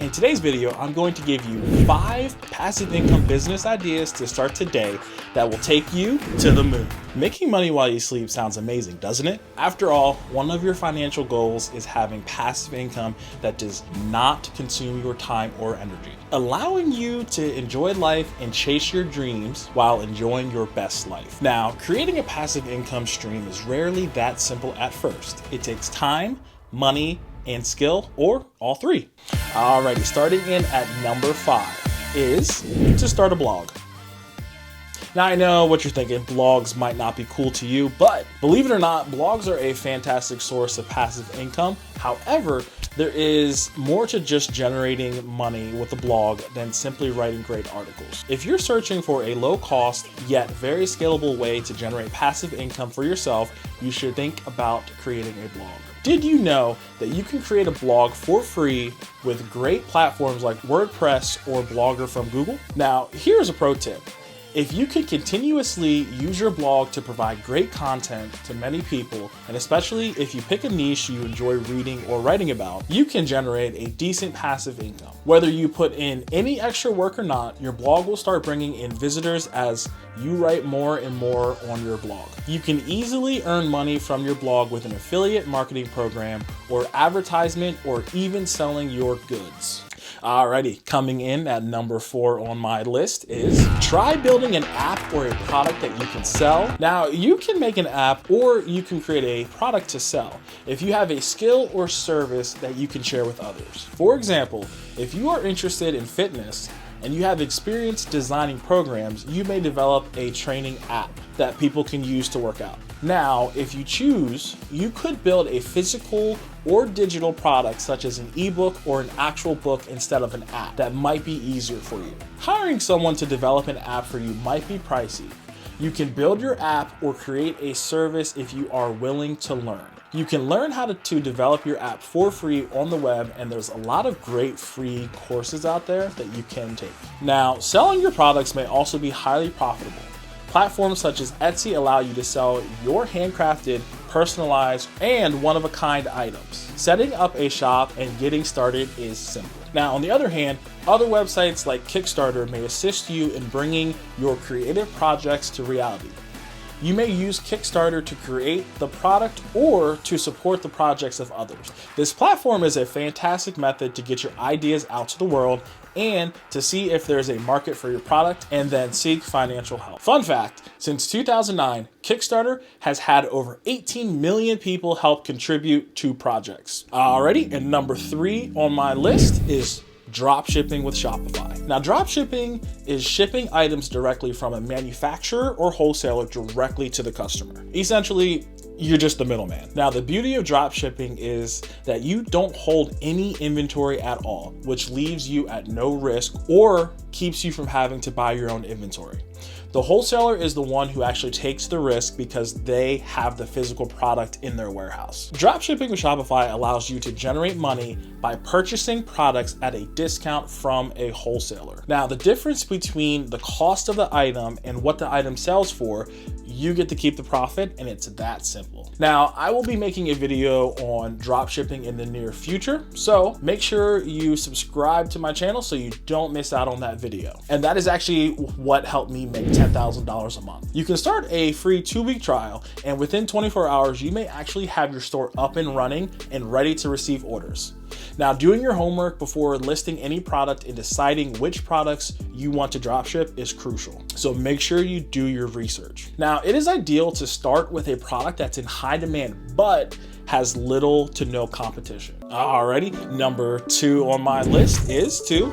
In today's video, I'm going to give you 5 passive income business ideas to start today that will take you to the moon. Making money while you sleep sounds amazing, doesn't it? After all, one of your financial goals is having passive income that does not consume your time or energy, allowing you to enjoy life and chase your dreams while enjoying your best life. Now, creating a passive income stream is rarely that simple at first. It takes time, money, and skill, or all three. Alrighty, starting in at number 5 is to start a blog. Now I know what you're thinking, blogs might not be cool to you, but believe it or not, blogs are a fantastic source of passive income. However, there is more to just generating money with a blog than simply writing great articles. If you're searching for a low cost yet very scalable way to generate passive income for yourself, you should think about creating a blog. Did you know that you can create a blog for free with great platforms like WordPress or Blogger from Google? Now, here's a pro tip. If you can continuously use your blog to provide great content to many people, and especially if you pick a niche you enjoy reading or writing about, you can generate a decent passive income. Whether you put in any extra work or not, your blog will start bringing in visitors as you write more and more on your blog. You can easily earn money from your blog with an affiliate marketing program or advertisement or even selling your goods. Alrighty, coming in at number 4 on my list is try building an app or a product that you can sell. Now, you can make an app or you can create a product to sell if you have a skill or service that you can share with others. For example, if you are interested in fitness and you have experience designing programs, you may develop a training app that people can use to work out. Now, if you choose, you could build a physical or digital product such as an ebook or an actual book instead of an app that might be easier for you. Hiring someone to develop an app for you might be pricey. You can build your app or create a service if you are willing to learn. You can learn how to develop your app for free on the web, and there's a lot of great free courses out there that you can take. Now, selling your products may also be highly profitable. Platforms such as Etsy allow you to sell your handcrafted, personalized, and one-of-a-kind items. Setting up a shop and getting started is simple. Now, on the other hand, other websites like Kickstarter may assist you in bringing your creative projects to reality. You may use Kickstarter to create the product or to support the projects of others. This platform is a fantastic method to get your ideas out to the world and to see if there's a market for your product and then seek financial help. Fun fact, since 2009, Kickstarter has had over 18 million people help contribute to projects. Alrighty, and number 3 on my list is dropshipping with Shopify. Now, dropshipping is shipping items directly from a manufacturer or wholesaler directly to the customer. Essentially, you're just the middleman. Now, the beauty of dropshipping is that you don't hold any inventory at all, which leaves you at no risk or keeps you from having to buy your own inventory. The wholesaler is the one who actually takes the risk because they have the physical product in their warehouse. Dropshipping with Shopify allows you to generate money by purchasing products at a discount from a wholesaler. Now, the difference between the cost of the item and what the item sells for, you get to keep the profit, and it's that simple. Now, I will be making a video on dropshipping in the near future, so make sure you subscribe to my channel so you don't miss out on that video. And that is actually what helped me make $10,000 a month. You can start a free 2-week trial, and within 24 hours, you may actually have your store up and running and ready to receive orders. Now, doing your homework before listing any product and deciding which products you want to dropship is crucial. So make sure you do your research. Now, it is ideal to start with a product that's in high demand, but has little to no competition. Alrighty, number 2 on my list is to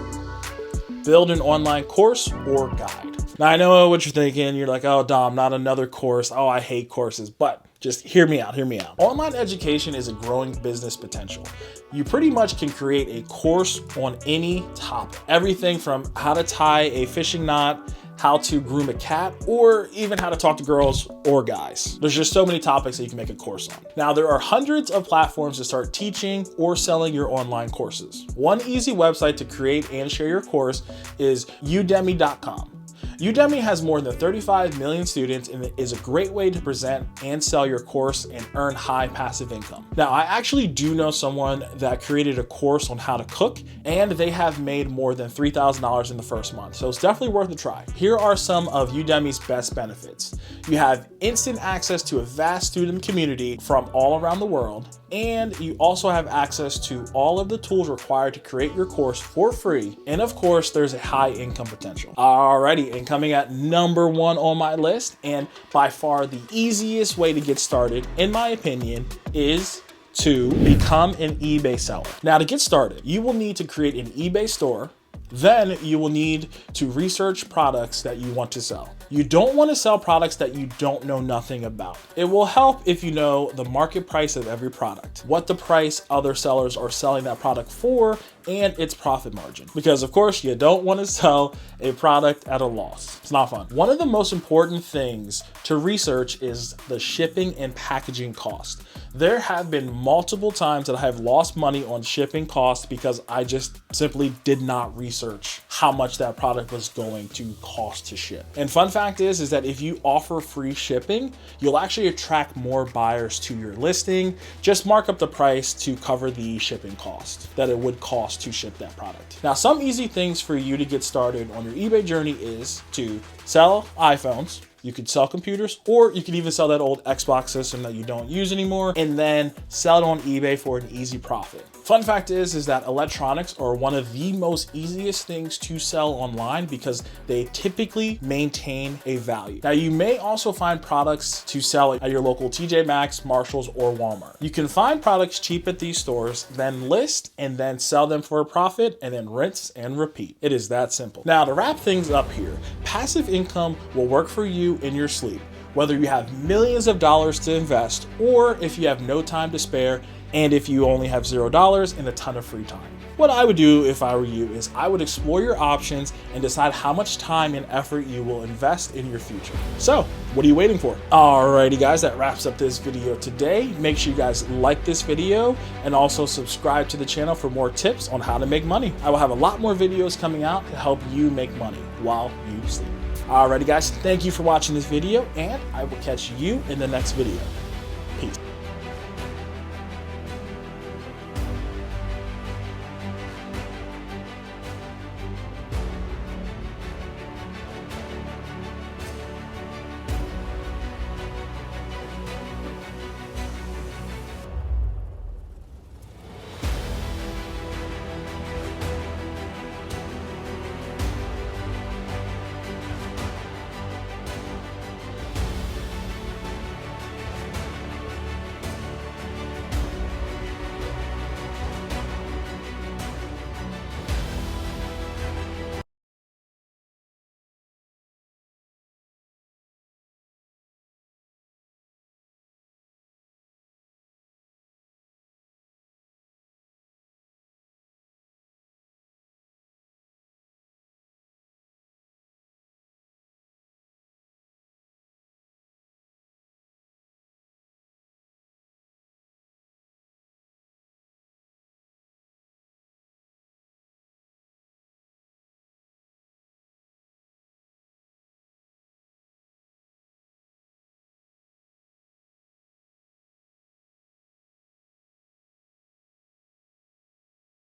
build an online course or guide. Now, I know what you're thinking. You're like, oh, Dom, not another course. Oh, I hate courses. But just hear me out. Online education is a growing business potential. You pretty much can create a course on any topic. Everything from how to tie a fishing knot, how to groom a cat, or even how to talk to girls or guys. There's just so many topics that you can make a course on. Now, there are hundreds of platforms to start teaching or selling your online courses. One easy website to create and share your course is udemy.com. Udemy has more than 35 million students and is a great way to present and sell your course and earn high passive income. Now, I actually do know someone that created a course on how to cook, and they have made more than $3,000 in the first month. So it's definitely worth a try. Here are some of Udemy's best benefits. You have instant access to a vast student community from all around the world, and you also have access to all of the tools required to create your course for free. And of course, there's a high income potential. Alrighty, and coming at number 1 on my list, and by far the easiest way to get started, in my opinion, is to become an eBay seller. Now, to get started, you will need to create an eBay store. Then you will need to research products that you want to sell. You don't want to sell products that you don't know nothing about. It will help if you know the market price of every product, what the price other sellers are selling that product for, and its profit margin. Because of course, you don't want to sell a product at a loss. It's not fun. One of the most important things to research is the shipping and packaging cost. There have been multiple times that I have lost money on shipping costs because I just simply did not research how much that product was going to cost to ship. And fun fact is that if you offer free shipping, you'll actually attract more buyers to your listing. Just mark up the price to cover the shipping cost that it would cost to ship that product. Now, some easy things for you to get started on your eBay journey is to sell iPhones. You could sell computers, or you could even sell that old Xbox system that you don't use anymore and then sell it on eBay for an easy profit. Fun fact is that electronics are one of the most easiest things to sell online because they typically maintain a value. Now, you may also find products to sell at your local TJ Maxx, Marshalls, or Walmart. You can find products cheap at these stores, then list and then sell them for a profit, and then rinse and repeat. It is that simple. Now, to wrap things up here, passive income will work for you in your sleep, whether you have millions of dollars to invest or if you have no time to spare and if you only have $0 and a ton of free time. What I would do if I were you is I would explore your options and decide how much time and effort you will invest in your future. So, what are you waiting for? Alrighty guys, that wraps up this video today. Make sure you guys like this video and also subscribe to the channel for more tips on how to make money. I will have a lot more videos coming out to help you make money while you sleep. Alrighty guys, thank you for watching this video, and I will catch you in the next video.